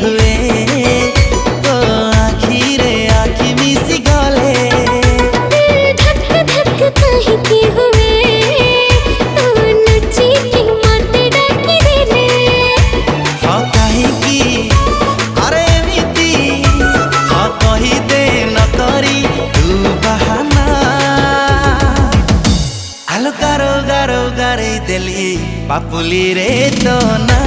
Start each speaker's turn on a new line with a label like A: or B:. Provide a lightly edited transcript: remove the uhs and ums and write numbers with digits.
A: हुए तो आखी रे आखी मिसी गले
B: धक धक कहीं की हुए तो नची की मत डाकी देले
A: हाँ कहीं की अरे मिती हाँ कही दे न करी तू बहाना आलो गारो गारो गारे देली पापुली रे तो ना